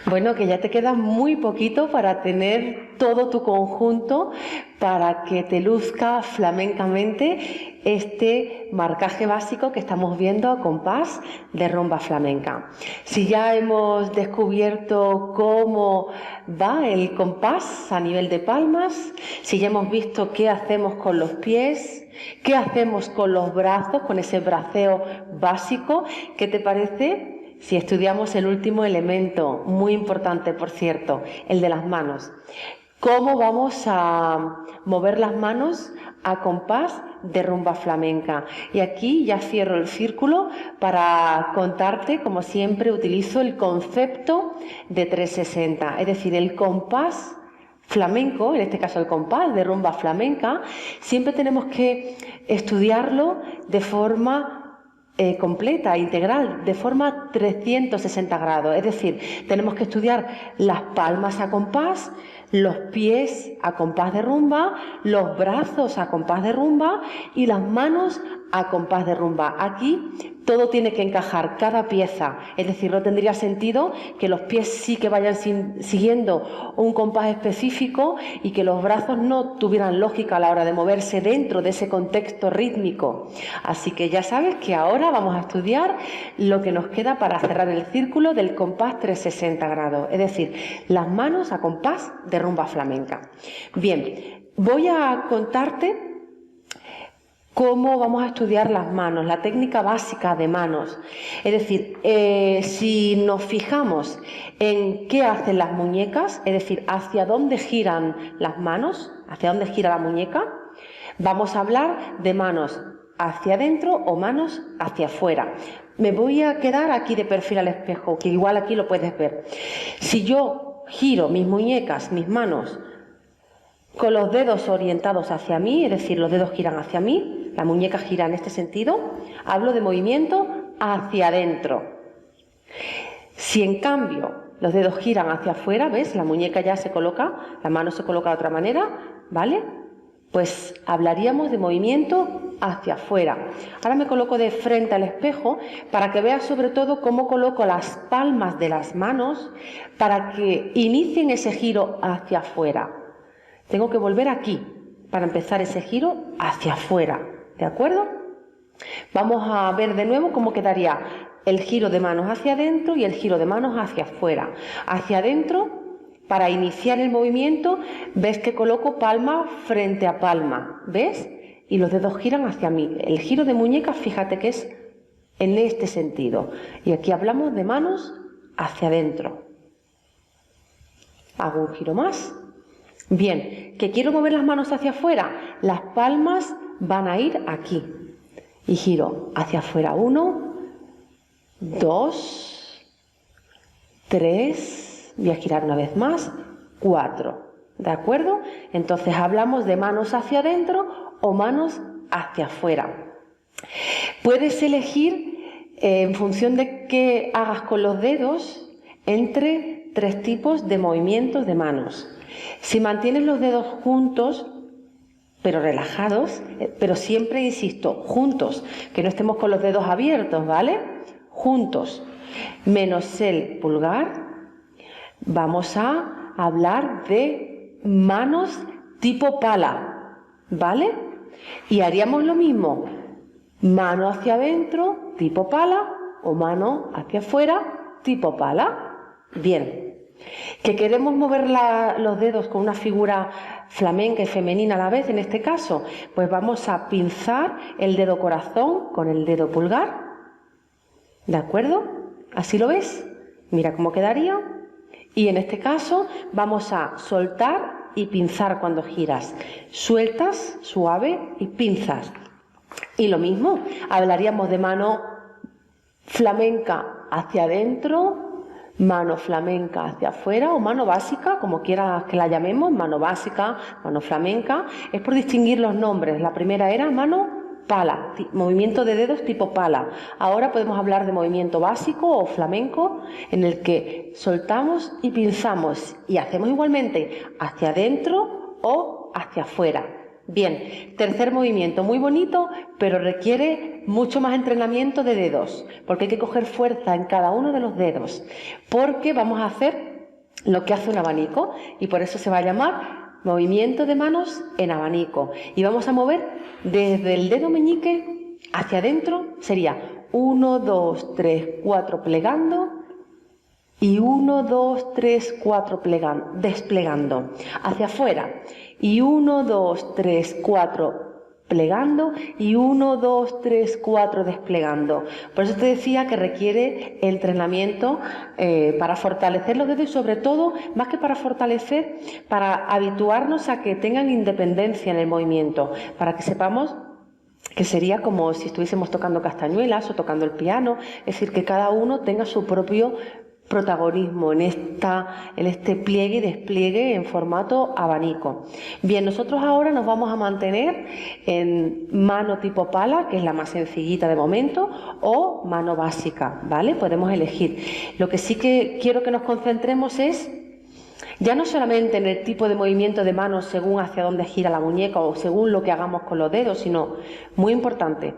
Bueno, que ya te queda muy poquito para tener todo tu conjunto para que te luzca flamencamente este marcaje básico que estamos viendo a compás de rumba flamenca. Si ya hemos descubierto cómo va el compás a nivel de palmas, si ya hemos visto qué hacemos con los pies, qué hacemos con los brazos, con ese braceo básico, ¿qué te parece si estudiamos el último elemento, muy importante por cierto, el de las manos? ¿Cómo vamos a mover las manos a compás de rumba flamenca? Y aquí ya cierro el círculo para contarte, como siempre, utilizo el concepto de 360, es decir, el compás flamenco, en este caso el compás de rumba flamenca, siempre tenemos que estudiarlo de forma completa, integral, de forma 360 grados. Es decir, tenemos que estudiar las palmas a compás, los pies a compás de rumba, los brazos a compás de rumba y las manos a compás de rumba. Aquí todo tiene que encajar, cada pieza, es decir, no tendría sentido que los pies sí que vayan siguiendo un compás específico y que los brazos no tuvieran lógica a la hora de moverse dentro de ese contexto rítmico. Así que ya sabes que ahora vamos a estudiar lo que nos queda para cerrar el círculo del compás 360 grados, es decir, las manos a compás de rumba flamenca. Bien, voy a contarte cómo vamos a estudiar las manos, la técnica básica de manos. Es decir, si nos fijamos en qué hacen las muñecas, es decir, hacia dónde giran las manos, hacia dónde gira la muñeca, vamos a hablar de manos hacia adentro o manos hacia afuera. Me voy a quedar aquí de perfil al espejo, que igual aquí lo puedes ver. Si yo giro mis muñecas, mis manos, con los dedos orientados hacia mí, es decir, los dedos giran hacia mí, la muñeca gira en este sentido, hablo de movimiento hacia adentro. Si en cambio los dedos giran hacia afuera, ¿ves? La muñeca ya se coloca, la mano se coloca de otra manera, ¿vale? Pues hablaríamos de movimiento hacia afuera. Ahora me coloco de frente al espejo para que veas sobre todo cómo coloco las palmas de las manos para que inicien ese giro hacia afuera. Tengo que volver aquí para empezar ese giro hacia afuera, ¿de acuerdo? Vamos a ver de nuevo cómo quedaría el giro de manos hacia adentro y el giro de manos hacia afuera. Hacia adentro, para iniciar el movimiento, ves que coloco palma frente a palma, ¿ves? Y los dedos giran hacia mí. El giro de muñeca, fíjate que es en este sentido. Y aquí hablamos de manos hacia adentro. Hago un giro más. Bien, que quiero mover las manos hacia afuera, las palmas van a ir aquí y giro hacia afuera 1, 2, 3, voy a girar una vez más, 4, ¿de acuerdo? Entonces hablamos de manos hacia adentro o manos hacia afuera. Puedes elegir en función de qué hagas con los dedos entre 3 tipos de movimientos de manos. Si mantienes los dedos juntos, pero relajados, pero siempre, insisto, juntos, que no estemos con los dedos abiertos, ¿vale? Juntos, menos el pulgar, vamos a hablar de manos tipo pala, ¿vale? Y haríamos lo mismo, mano hacia adentro, tipo pala, o mano hacia afuera, tipo pala. Bien. ¿Que queremos mover los dedos con una figura flamenca y femenina a la vez, en este caso? Pues vamos a pinzar el dedo corazón con el dedo pulgar, ¿de acuerdo? ¿Así lo ves? Mira cómo quedaría. Y en este caso vamos a soltar y pinzar cuando giras. Sueltas, suave y pinzas. Y lo mismo, hablaríamos de mano flamenca hacia adentro, mano flamenca hacia afuera o mano básica, como quieras que la llamemos, mano básica, mano flamenca, es por distinguir los nombres. La primera era mano pala, movimiento de dedos tipo pala. Ahora podemos hablar de movimiento básico o flamenco, en el que soltamos y pinzamos y hacemos igualmente hacia adentro o hacia afuera. Bien, tercer movimiento, muy bonito, pero requiere mucho más entrenamiento de dedos, porque hay que coger fuerza en cada uno de los dedos, porque vamos a hacer lo que hace un abanico, y por eso se va a llamar movimiento de manos en abanico. Y vamos a mover desde el dedo meñique hacia adentro, sería 1, 2, 3, 4 plegando, y 1, 2, 3, 4 desplegando, hacia afuera, y 1, 2, 3, 4 plegando, y 1, 2, 3, 4 desplegando. Por eso te decía que requiere entrenamiento para fortalecer los dedos y, sobre todo, más que para fortalecer, para habituarnos a que tengan independencia en el movimiento, para que sepamos que sería como si estuviésemos tocando castañuelas o tocando el piano, es decir, que cada uno tenga su propio protagonismo en este pliegue y despliegue en formato abanico. Bien, nosotros ahora nos vamos a mantener en mano tipo pala, que es la más sencillita de momento, o mano básica, ¿vale? Podemos elegir. Lo que sí que quiero que nos concentremos es ya no solamente en el tipo de movimiento de manos según hacia dónde gira la muñeca o según lo que hagamos con los dedos, sino, muy importante,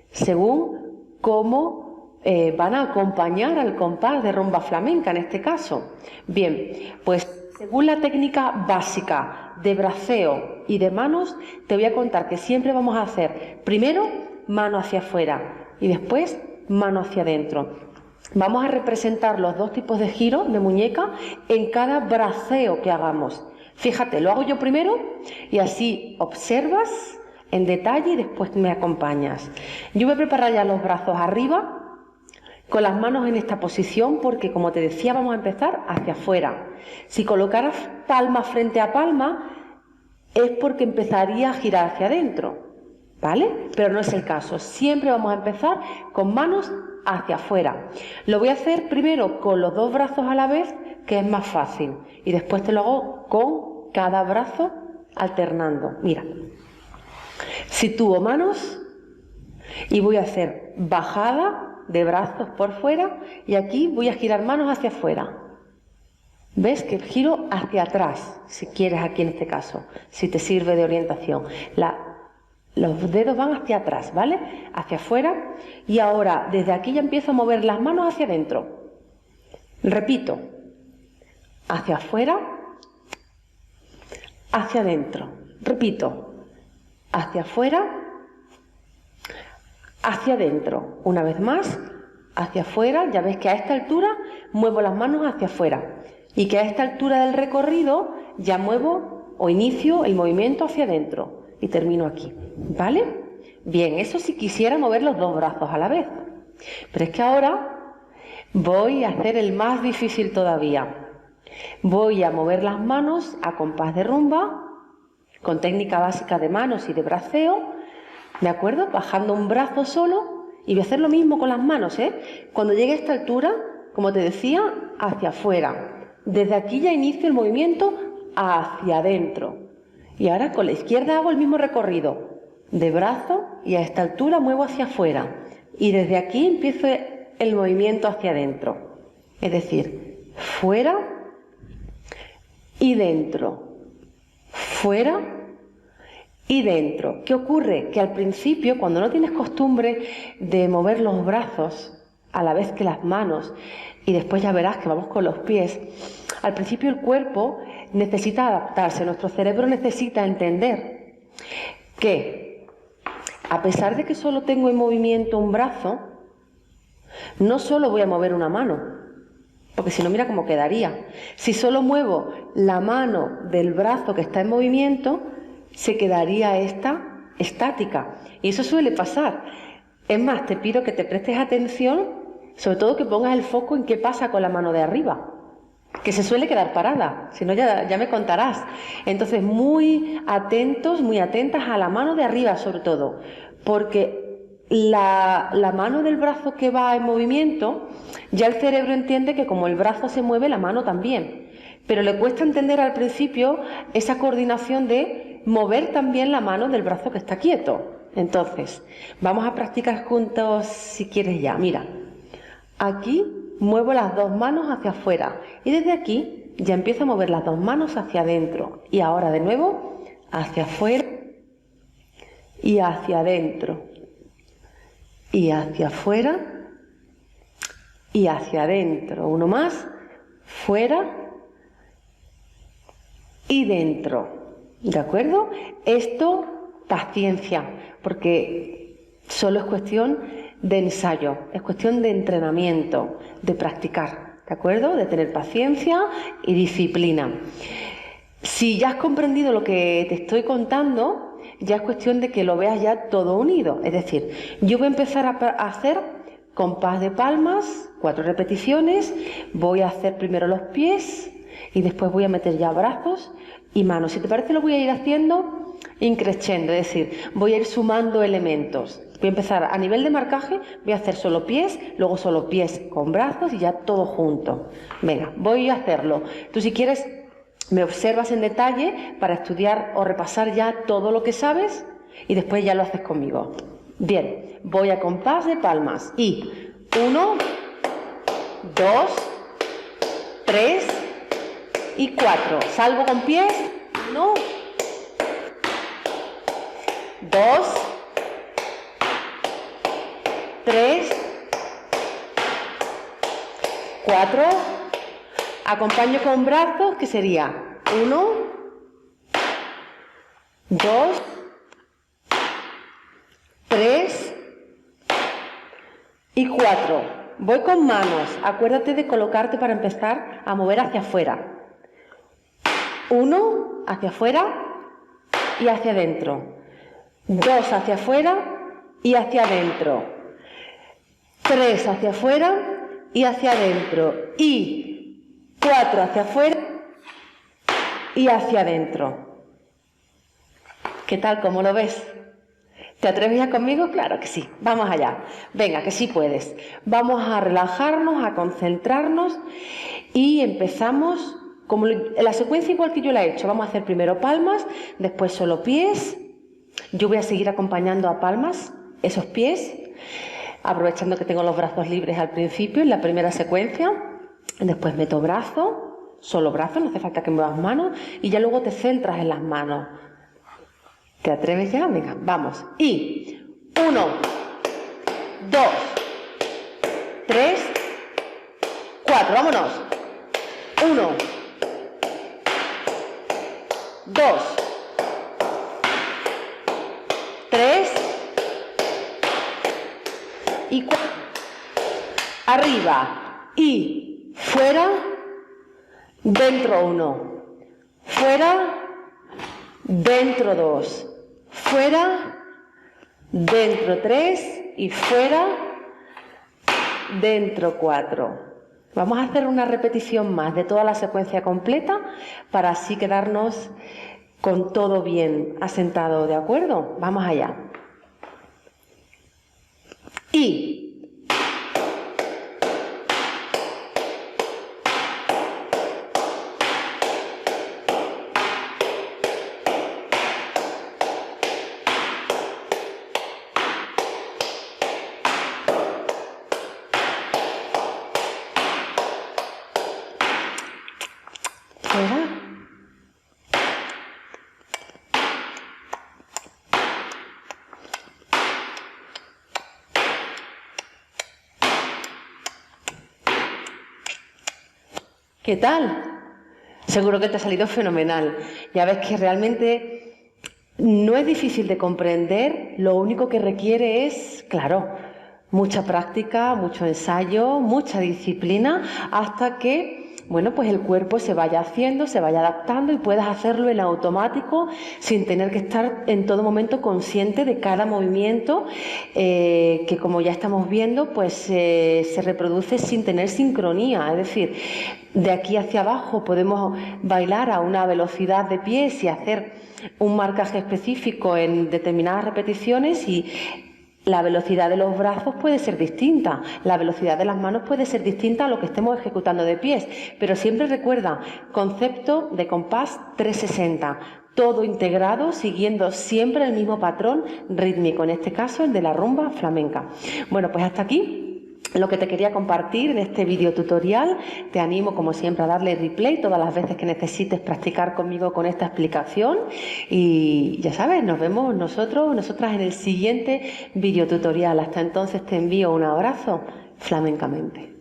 según cómo van a acompañar al compás de rumba flamenca en este caso. Bien, pues según la técnica básica de braceo y de manos, te voy a contar que siempre vamos a hacer primero mano hacia afuera y después mano hacia adentro. Vamos a representar los dos tipos de giro de muñeca en cada braceo que hagamos. Fíjate, lo hago yo primero y así observas en detalle y después me acompañas. Yo voy a preparar ya los brazos arriba, con las manos en esta posición, porque como te decía, vamos a empezar hacia afuera. Si colocaras palma frente a palma, es porque empezaría a girar hacia adentro, ¿vale? Pero no es el caso. Siempre vamos a empezar con manos hacia afuera. Lo voy a hacer primero con los dos brazos a la vez, que es más fácil, y después te lo hago con cada brazo alternando. Mira, sitúo manos y voy a hacer bajada de brazos por fuera y aquí voy a girar manos hacia afuera. ¿Ves? Que giro hacia atrás, si quieres aquí en este caso, si te sirve de orientación. Los dedos van hacia atrás, ¿vale? Hacia afuera, y ahora desde aquí ya empiezo a mover las manos hacia adentro. Repito, hacia afuera, hacia adentro. Repito, hacia afuera, hacia adentro. Una vez más, hacia afuera. Ya ves que a esta altura muevo las manos hacia afuera y que a esta altura del recorrido ya muevo o inicio el movimiento hacia adentro y termino aquí, ¿vale? Bien, eso si quisiera mover los dos brazos a la vez, pero es que ahora voy a hacer el más difícil todavía. Voy a mover las manos a compás de rumba con técnica básica de manos y de braceo, ¿de acuerdo? Bajando un brazo solo, y voy a hacer lo mismo con las manos, ¿eh? Cuando llegue a esta altura, como te decía, hacia afuera. Desde aquí ya inicio el movimiento hacia adentro. Y ahora con la izquierda hago el mismo recorrido de brazo y a esta altura muevo hacia afuera. Y desde aquí empiezo el movimiento hacia adentro. Es decir, fuera y dentro. Fuera y dentro. ¿Qué ocurre? Que al principio, cuando no tienes costumbre de mover los brazos a la vez que las manos, y después ya verás que vamos con los pies, al principio el cuerpo necesita adaptarse, nuestro cerebro necesita entender que, a pesar de que solo tengo en movimiento un brazo, no solo voy a mover una mano, porque si no, mira cómo quedaría. Si solo muevo la mano del brazo que está en movimiento, se quedaría esta estática. Y eso suele pasar. Es más, te pido que te prestes atención, sobre todo que pongas el foco en qué pasa con la mano de arriba, que se suele quedar parada, si no ya me contarás. Entonces, muy atentos, muy atentas a la mano de arriba sobre todo, porque la mano del brazo que va en movimiento, ya el cerebro entiende que como el brazo se mueve, la mano también. Pero le cuesta entender al principio esa coordinación de mover también la mano del brazo que está quieto. Entonces, vamos a practicar juntos si quieres ya. Mira, aquí muevo las dos manos hacia afuera y desde aquí ya empiezo a mover las dos manos hacia adentro. Y ahora de nuevo hacia afuera y hacia adentro. Y hacia afuera y hacia adentro. Uno más, fuera y dentro, ¿de acuerdo? Esto, paciencia, porque solo es cuestión de ensayo, es cuestión de entrenamiento, de practicar, ¿de acuerdo? De tener paciencia y disciplina. Si ya has comprendido lo que te estoy contando, ya es cuestión de que lo veas ya todo unido. Es decir, yo voy a empezar a hacer compás de palmas, 4 repeticiones, voy a hacer primero los pies y después voy a meter ya brazos y manos. Si te parece, lo voy a ir haciendo increciendo, es decir, voy a ir sumando elementos. Voy a empezar a nivel de marcaje, voy a hacer solo pies, luego solo pies con brazos y ya todo junto. Venga, voy a hacerlo. Tú, si quieres, me observas en detalle para estudiar o repasar ya todo lo que sabes y después ya lo haces conmigo. Bien, voy a compás de palmas y 1, 2, 3 y 4. Salgo con pies. 1, 2, 3, 4. Acompaño con brazos, que sería 1, 2, 3 y 4. Voy con manos. Acuérdate de colocarte para empezar a mover hacia afuera. 1 hacia afuera y hacia adentro. 2 hacia afuera y hacia adentro. 3 hacia afuera y hacia adentro. Y 4 hacia afuera y hacia adentro. ¿Qué tal? ¿Cómo lo ves? ¿Te atreves ya conmigo? Claro que sí. Vamos allá. Venga, que sí puedes. Vamos a relajarnos, a concentrarnos y empezamos como la secuencia igual que yo la he hecho. Vamos a hacer primero palmas, después solo pies. Yo voy a seguir acompañando a palmas esos pies, aprovechando que tengo los brazos libres al principio, en la primera secuencia. Después meto brazo, solo brazo, no hace falta que muevas manos, y ya luego te centras en las manos. ¿Te atreves ya? Venga, vamos. Y 1, 2, 3, 4. Vámonos. 1, 2, 3 y 4. Arriba y fuera, dentro 1, fuera, dentro 2, fuera, dentro 3 y fuera, dentro 4. Vamos a hacer una repetición más de toda la secuencia completa para así quedarnos con todo bien asentado, ¿de acuerdo? Vamos allá. Y fuera. ¿Qué tal? Seguro que te ha salido fenomenal. Ya ves que realmente no es difícil de comprender, lo único que requiere es, claro, mucha práctica, mucho ensayo, mucha disciplina, hasta que, bueno, pues el cuerpo se vaya haciendo, se vaya adaptando y puedas hacerlo en automático sin tener que estar en todo momento consciente de cada movimiento que, como ya estamos viendo, pues se reproduce sin tener sincronía. Es decir, de aquí hacia abajo podemos bailar a una velocidad de pies y hacer un marcaje específico en determinadas repeticiones, y la velocidad de los brazos puede ser distinta, la velocidad de las manos puede ser distinta a lo que estemos ejecutando de pies, pero siempre recuerda, concepto de compás 360, todo integrado, siguiendo siempre el mismo patrón rítmico, en este caso el de la rumba flamenca. Bueno, pues hasta aquí lo que te quería compartir en este video tutorial. Te animo, como siempre, a darle replay todas las veces que necesites practicar conmigo con esta explicación, y ya sabes, nos vemos nosotras en el siguiente video tutorial. Hasta entonces te envío un abrazo flamencamente.